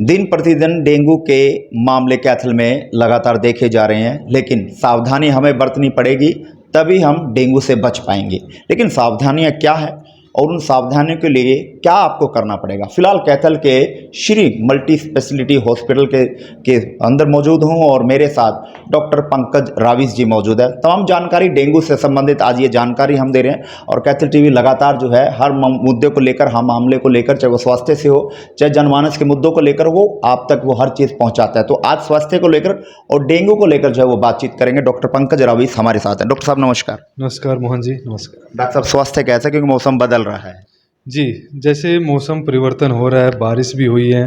दिन प्रतिदिन डेंगू के मामले कैथल में लगातार देखे जा रहे हैं, लेकिन सावधानी हमें बरतनी पड़ेगी, तभी हम डेंगू से बच पाएंगे। लेकिन सावधानियां क्या है और उन सावधानियों के लिए क्या आपको करना पड़ेगा? फिलहाल कैथल के श्री मल्टी स्पेशलिटी हॉस्पिटल के अंदर मौजूद हूं और मेरे साथ डॉक्टर पंकज राविस जी मौजूद है। तमाम जानकारी डेंगू से संबंधित आज ये जानकारी हम दे रहे हैं और कैथल टीवी लगातार जो है हर मुद्दे को लेकर, हर मामले को लेकर, चाहे वो स्वास्थ्य से हो चाहे जनमानस के मुद्दों को लेकर, वो आप तक वो हर चीज़ पहुंचाता है। तो आज स्वास्थ्य को लेकर और डेंगू को लेकर जो है वो बातचीत करेंगे। डॉक्टर पंकज राविस हमारे साथ हैं। डॉक्टर साहब नमस्कार। नमस्कार मोहन जी, नमस्कार। डॉक्टर साहब, स्वास्थ्य कैसा है? क्योंकि मौसम बदल रहा है। जी, जैसे मौसम परिवर्तन हो रहा है, बारिश भी हुई है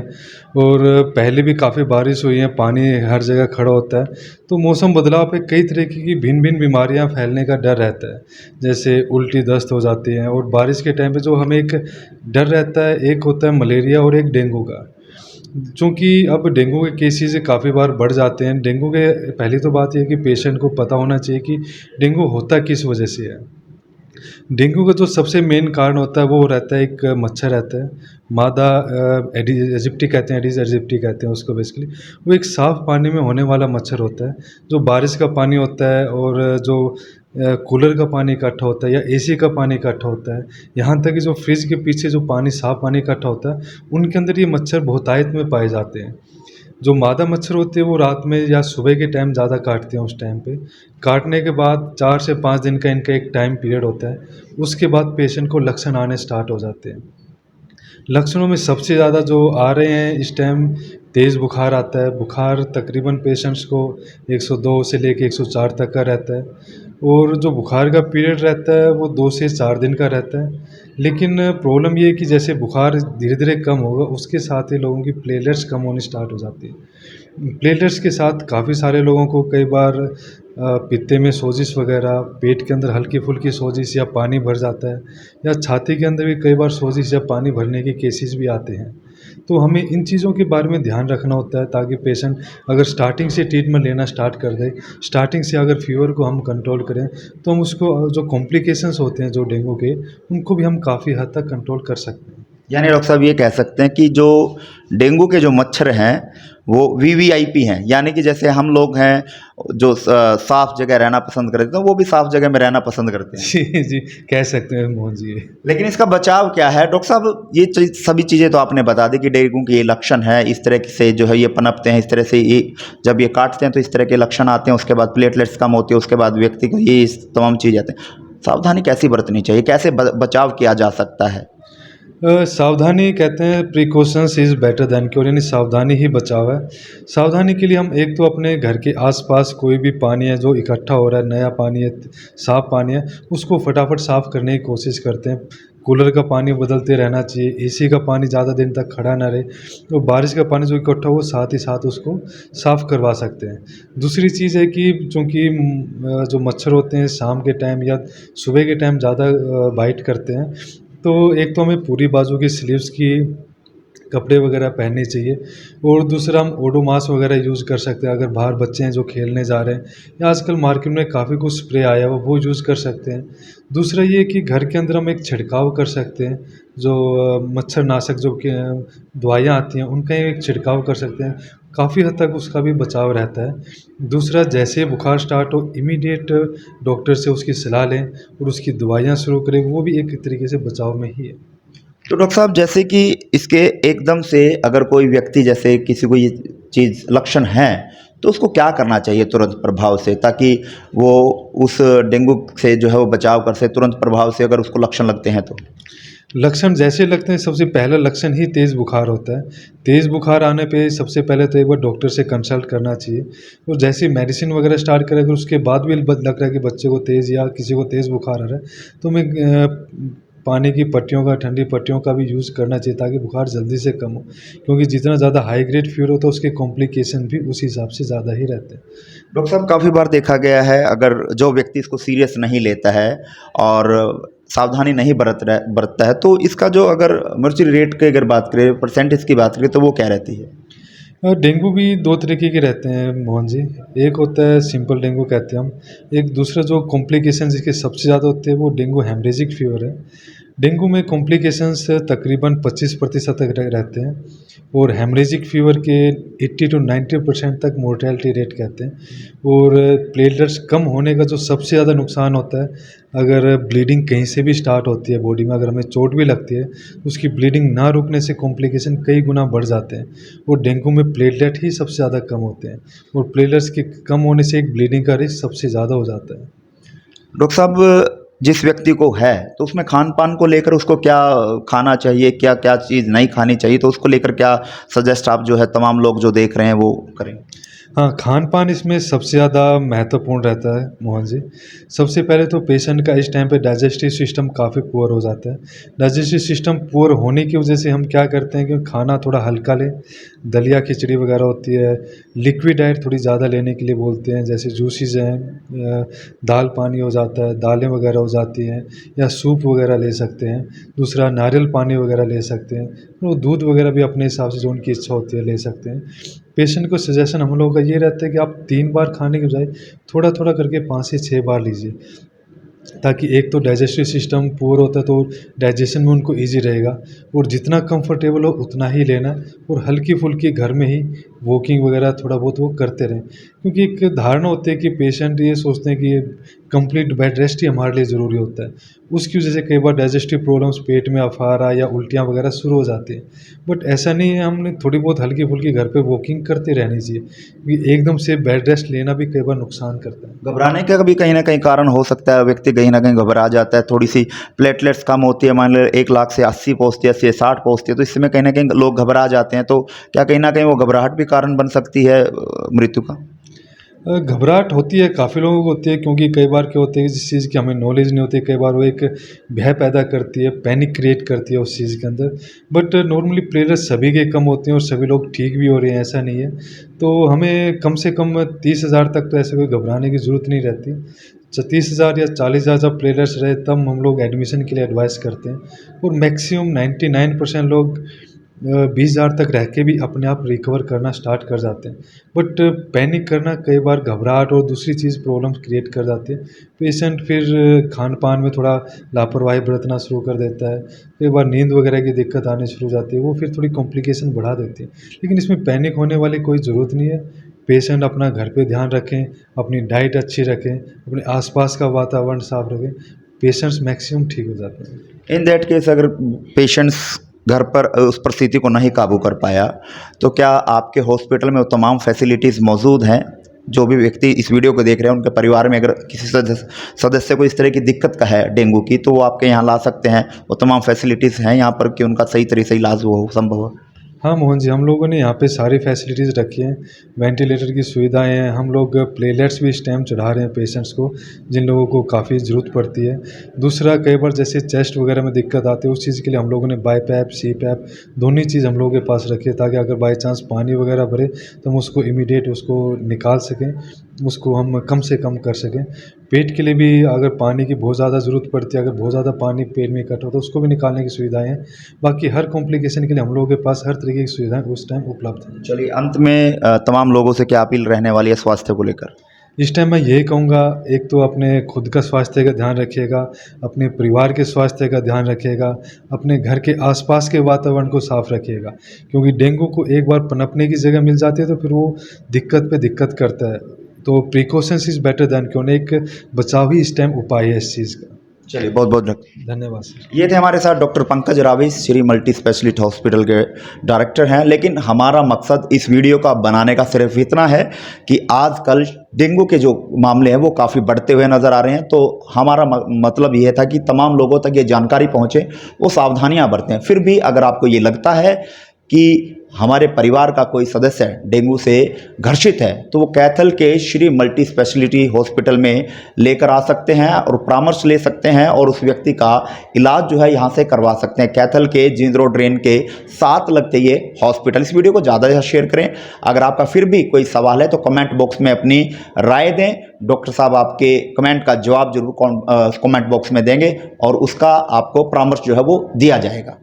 और पहले भी काफ़ी बारिश हुई है, पानी हर जगह खड़ा होता है, तो मौसम बदलाव पे कई तरीके की भिन्न-भिन्न बीमारियां फैलने का डर रहता है। जैसे उल्टी दस्त हो जाती हैं और बारिश के टाइम पे जो हमें एक डर रहता है, एक होता है मलेरिया और एक डेंगू का। चूँकि अब डेंगू के केसेज़ काफ़ी बार बढ़ जाते हैं। डेंगू के पहली तो बात ये है कि पेशेंट को पता होना चाहिए कि डेंगू होता किस वजह से है। डेंगू का जो सबसे मेन कारण होता है वो रहता है, एक मच्छर रहता है, मादा एडिस एजिप्टी कहते हैं, एडिस एजिप्टी कहते हैं उसको बेसिकली। वो एक साफ़ पानी में होने वाला मच्छर होता है, जो बारिश का पानी होता है और जो कूलर का पानी इकट्ठा होता है या एसी का पानी इकट्ठा होता है, यहाँ तक कि जो फ्रिज के पीछे जो पानी, साफ़ पानी इकट्ठा होता है, उनके अंदर ये मच्छर बहुतायत में पाए जाते हैं। जो मादा मच्छर होते हैं वो रात में या सुबह के टाइम ज़्यादा काटते हैं। उस टाइम पे काटने के बाद 4 से 5 दिन का इनका एक टाइम पीरियड होता है। उसके बाद पेशेंट को लक्षण आने स्टार्ट हो जाते हैं। लक्षणों में सबसे ज़्यादा जो आ रहे हैं इस टाइम, तेज़ बुखार आता है। बुखार तकरीबन पेशेंट्स को 102 से लेके 104 तक का रहता है और जो बुखार का पीरियड रहता है वो 2 से 4 दिन का रहता है। लेकिन प्रॉब्लम ये है कि जैसे बुखार धीरे-धीरे कम होगा, उसके साथ ही लोगों की प्लेटलेट्स कम होनी स्टार्ट हो जाती है। प्लेटलेट्स के साथ काफ़ी सारे लोगों को कई बार पित्ते में सोजिश वगैरह, पेट के अंदर हल्की-फुल्की सोजिश या पानी भर जाता है या छाती के अंदर भी कई बार सोजिश या पानी भरने के केसेस भी आते हैं। तो हमें इन चीज़ों के बारे में ध्यान रखना होता है ताकि पेशेंट अगर स्टार्टिंग से ट्रीटमेंट लेना स्टार्ट कर दे, स्टार्टिंग से अगर फ़ीवर को हम कंट्रोल करें, तो हम उसको जो कॉम्प्लिकेशंस होते हैं जो डेंगू के, उनको भी हम काफ़ी हद तक कंट्रोल कर सकते हैं। यानी डॉक्टर साहब ये कह सकते हैं कि जो डेंगू के जो मच्छर हैं वो वीवीआईपी हैं, यानी कि जैसे हम लोग हैं जो साफ जगह रहना पसंद करते हैं, वो भी साफ जगह में रहना पसंद करते हैं। जी, जी, कह सकते हैं मोहन जी। लेकिन इसका बचाव क्या है डॉक्टर साहब? ये सभी चीज़ें तो आपने बता दी कि डेंगू के ये लक्षण है, इस तरह से जो है ये पनपते हैं, इस तरह से ये जब ये काटते हैं तो इस तरह के लक्षण आते हैं, उसके बाद प्लेटलेट्स कम होती है, उसके बाद व्यक्ति को ये तमाम चीज़ें आते हैं। सावधानी कैसी बरतनी चाहिए, कैसे बचाव किया जा सकता है? सावधानी कहते हैं, precautions is better than cure, यानी सावधानी ही बचाव है। सावधानी के लिए हम एक तो अपने घर के आसपास कोई भी पानी है जो इकट्ठा हो रहा है, नया पानी है, साफ़ पानी है, उसको फटाफट साफ़ करने की कोशिश करते हैं। कूलर का पानी बदलते रहना चाहिए, एसी का पानी ज़्यादा दिन तक खड़ा ना रहे और बारिश का पानी जो इकट्ठा हो साथ ही साथ उसको साफ़ करवा सकते हैं। दूसरी चीज़ है कि चूँकि जो मच्छर होते हैं शाम के टाइम या सुबह के टाइम ज़्यादा बाइट करते हैं, तो एक तो हमें पूरी बाजू की स्लीव्स की कपड़े वगैरह पहनने चाहिए और दूसरा हम ओडोमॉस वगैरह यूज़ कर सकते हैं। अगर बाहर बच्चे हैं जो खेलने जा रहे हैं या आजकल मार्केट में काफ़ी कुछ स्प्रे आया हुआ, वो यूज़ कर सकते हैं। दूसरा ये कि घर के अंदर हम एक छिड़काव कर सकते हैं, जो मच्छरनाशक जो कि दवाइयाँ आती हैं उनका एक छिड़काव कर सकते हैं। काफ़ी हद तक उसका भी बचाव रहता है। दूसरा, जैसे ही बुखार स्टार्ट हो इमीडिएट डॉक्टर से उसकी सलाह लें और उसकी दवाइयाँ शुरू करें, वो भी एक तरीके से बचाव में ही है। तो डॉक्टर साहब, जैसे कि इसके एकदम से अगर कोई व्यक्ति, जैसे किसी को ये चीज़ लक्षण हैं, तो उसको क्या करना चाहिए तुरंत प्रभाव से, ताकि वो उस डेंगू से जो है वो बचाव कर सके तुरंत प्रभाव से, अगर उसको लक्षण लगते हैं तो? लक्षण जैसे लगते हैं, सबसे पहला लक्षण ही तेज़ बुखार होता है। तेज़ बुखार आने पे सबसे पहले तो एक बार डॉक्टर से कंसल्ट करना चाहिए और जैसे ही मेडिसिन वगैरह स्टार्ट करें, अगर उसके बाद भी लग रहा है कि बच्चे को तेज़ या किसी को तेज़ बुखार आ रहा है, तो हमें पानी की पट्टियों का, ठंडी पट्टियों का भी यूज़ करना चाहिए ताकि बुखार जल्दी से कम हो। क्योंकि जितना ज़्यादा हाई ग्रेड फ़ीवर होता है उसके कॉम्प्लिकेशन भी उस हिसाब से ज़्यादा ही रहते हैं। डॉक्टर साहब, काफ़ी बार देखा गया है, अगर जो व्यक्ति इसको सीरियस नहीं लेता है और सावधानी नहीं बरतता है, तो इसका जो अगर मर्सी रेट की अगर बात करें, परसेंटेज की बात करें, तो वो क्या रहती है? डेंगू भी 2 तरीके के रहते हैं मोहन जी। एक होता है सिंपल डेंगू कहते हैं हम, एक दूसरा जो कॉम्प्लिकेशन जिसके सबसे ज़्यादा होते हैं वो डेंगू हेमरेजिक फ़ीवर है। डेंगू में कॉम्प्लिकेशंस तकरीबन 25% तक रहते हैं और हेमरेजिक फीवर के 80 to 90% तक मोर्टेलिटी रेट कहते हैं। और प्लेटलेट्स कम होने का जो सबसे ज़्यादा नुकसान होता है, अगर ब्लीडिंग कहीं से भी स्टार्ट होती है बॉडी में, अगर हमें चोट भी लगती है तो उसकी ब्लीडिंग ना रुकने से कॉम्प्लिकेशन कई गुना बढ़ जाते हैं। और डेंगू में प्लेटलेट ही सबसे ज़्यादा कम होते हैं और प्लेटलेट्स के कम होने से एक ब्लीडिंग का रिस्क सबसे ज़्यादा हो जाता है। डॉक्टर साहब, जिस व्यक्ति को है तो उसमें खान पान को लेकर उसको क्या खाना चाहिए, क्या क्या चीज़ नहीं खानी चाहिए, तो उसको लेकर क्या सजेस्ट आप जो है तमाम लोग जो देख रहे हैं वो करें? हाँ, खान-पान इसमें सबसे ज़्यादा महत्वपूर्ण रहता है मोहन जी। सबसे पहले तो पेशेंट का इस टाइम पे डाइजेस्टिव सिस्टम काफ़ी पुअर हो जाता है। डाइजेस्टिव सिस्टम पुअर होने की वजह से हम क्या करते हैं कि खाना थोड़ा हल्का लें, दलिया खिचड़ी वगैरह होती है, लिक्विड डाइट थोड़ी ज़्यादा लेने के लिए बोलते हैं, जैसे जूसेस हैं, दाल पानी हो जाता है, दालें वगैरह हो जाती हैं या सूप वगैरह ले सकते हैं। दूसरा नारियल पानी वगैरह ले सकते हैं, और दूध वगैरह भी अपने हिसाब से जो उनकी इच्छा होती है ले सकते हैं। पेशेंट को सजेशन हम लोगों का ये रहता है कि आप 3 बार खाने के बजाय थोड़ा-थोड़ा करके 5 से 6 बार लीजिए, ताकि एक तो डाइजेस्टिव सिस्टम पुअर होता है तो डाइजेशन में उनको ईज़ी रहेगा, और जितना कंफर्टेबल हो उतना ही लेना, और हल्की-फुल्की घर में ही वॉकिंग वगैरह थोड़ा बहुत वो करते रहें। क्योंकि एक धारणा होती है कि पेशेंट ये सोचते हैं कि ये कंप्लीट बेड रेस्ट ही हमारे लिए ज़रूरी होता है। उसकी वजह से कई बार डाइजेस्टिव प्रॉब्लम्स, पेट में अफारा या उल्टियाँ वगैरह शुरू हो जाती हैं। बट ऐसा नहीं है, हमने थोड़ी बहुत हल्की-फुल्की घर पे वॉकिंग करते रहनी चाहिए, क्योंकि एकदम से बेड रेस्ट लेना भी कई बार नुकसान करता है। घबराने का भी कहीं ना कहीं कारण हो सकता है, व्यक्ति कहीं ना कहीं घबरा जाता है, थोड़ी सी प्लेटलेट्स कम होती है, मान लो 1 लाख से 80 पहुँचती है, 80 से 60 पहुँचती है, तो इसमें कहीं ना कहीं लोग घबरा जाते हैं, तो क्या कहीं ना कहीं वो घबराहट भी कारण बन सकती है मृत्यु का? घबराहट होती है, काफ़ी लोगों को होती है, क्योंकि कई बार क्या होता है कि जिस चीज़ की हमें नॉलेज नहीं होती, कई बार वो एक भय पैदा करती है, पैनिक क्रिएट करती है उस चीज़ के अंदर। बट नॉर्मली प्लेटलेट्स सभी के कम होते हैं और सभी लोग ठीक भी हो रहे हैं, ऐसा नहीं है। तो हमें कम से कम 30,000 तक तो ऐसे कोई घबराने की ज़रूरत नहीं रहती। 30,000 या 40,000 जब प्लेटलेट्स रहे तब हम लोग एडमिशन के लिए एडवाइस करते हैं, और मैक्सिमम 99% लोग 20,000 तक रह के भी अपने आप रिकवर करना स्टार्ट कर जाते हैं। बट पैनिक करना कई बार घबराहट और दूसरी चीज़ प्रॉब्लम्स क्रिएट कर जाती है। पेशेंट फिर खान-पान में थोड़ा लापरवाही बरतना शुरू कर देता है। कई बार नींद वगैरह की दिक्कत आनी शुरू हो जाती है, वो फिर थोड़ी कॉम्प्लिकेशन बढ़ा देती है। लेकिन इसमें पैनिक होने वाली कोई ज़रूरत नहीं है। पेशेंट अपना घर पे ध्यान रखें, अपनी डाइट अच्छी रखें, अपने आस-पास का वातावरण साफ रखें, पेशेंट्स मैक्सिमम ठीक हो जाते हैं। इन दैट केस अगर पेशेंट्स घर पर उस परिस्थिति को नहीं काबू कर पाया, तो क्या आपके हॉस्पिटल में वो तमाम फैसिलिटीज़ मौजूद हैं? जो भी व्यक्ति इस वीडियो को देख रहे हैं, उनके परिवार में अगर किसी सदस्य को इस तरह की दिक्कत का है डेंगू की, तो वो आपके यहाँ ला सकते हैं, वो तमाम फैसिलिटीज़ हैं यहाँ पर कि उनका सही तरीके से इलाज हो संभव हो? हाँ मोहन जी, हम लोगों ने यहाँ पे सारी फैसिलिटीज़ रखी हैं। वेंटिलेटर की सुविधाएं हैं, हम लोग प्लेटलेट्स भी इस टाइम चढ़ा रहे हैं पेशेंट्स को, जिन लोगों को काफ़ी ज़रूरत पड़ती है। दूसरा, कई बार जैसे चेस्ट वगैरह में दिक्कत आती है, उस चीज़ के लिए हम लोगों ने बाईपैप, सीपैप दोनों चीज़ हम लोगों के पास रखी है, ताकि अगर बाई चांस पानी वगैरह भरे तो हम उसको इमीडिएट उसको निकाल सकें, उसको हम कम से कम कर सकें। पेट के लिए भी अगर पानी की बहुत ज़्यादा ज़रूरत पड़ती है, अगर बहुत ज़्यादा पानी पेट में इकट्ठा होता है, उसको भी निकालने की सुविधाएँ हैं। बाकी हर कॉम्प्लिकेशन के लिए हम लोगों के पास हर तरीके की सुविधाएँ उस टाइम उपलब्ध हैं। चलिए, अंत में तमाम लोगों से क्या अपील रहने वाली है स्वास्थ्य को लेकर? इस टाइम मैं यही कहूँगा, एक तो अपने खुद का स्वास्थ्य का ध्यान रखिएगा, अपने परिवार के स्वास्थ्य का ध्यान रखिएगा, अपने घर के आसपास के वातावरण को साफ रखिएगा, क्योंकि डेंगू को एक बार पनपने की जगह मिल जाती है तो फिर वो दिक्कत पे दिक्कत करता है। तो precautions is better than cure, एक बचाव ही इस टाइम उपाय है इस चीज़ का। चलिए, बहुत बहुत धन्यवाद सर। ये थे हमारे साथ doctor Pankaj Ravi, Shri multi specialist hospital के डायरेक्टर हैं। लेकिन हमारा मकसद इस वीडियो का बनाने का सिर्फ इतना है कि आजकल डेंगू के जो मामले हैं वो काफ़ी बढ़ते हुए नज़र आ रहे हैं, तो हमारा मतलब ये था कि तमाम लोगों तक ये जानकारी पहुँचे, वो सावधानियाँ बरतें। फिर भी अगर आपको ये लगता है कि हमारे परिवार का कोई सदस्य डेंगू से घर्षित है, तो वो कैथल के श्री मल्टी स्पेशलिटी हॉस्पिटल में लेकर आ सकते हैं और परामर्श ले सकते हैं, और उस व्यक्ति का इलाज जो है यहाँ से करवा सकते हैं। कैथल के जींद रोड ड्रेन के साथ लगते ये हॉस्पिटल। इस वीडियो को ज़्यादा से शेयर करें। अगर आपका फिर भी कोई सवाल है तो कमेंट बॉक्स में अपनी राय दें। डॉक्टर साहब आपके कमेंट का जवाब जरूर कमेंट बॉक्स में देंगे और उसका आपको परामर्श जो है वो दिया जाएगा।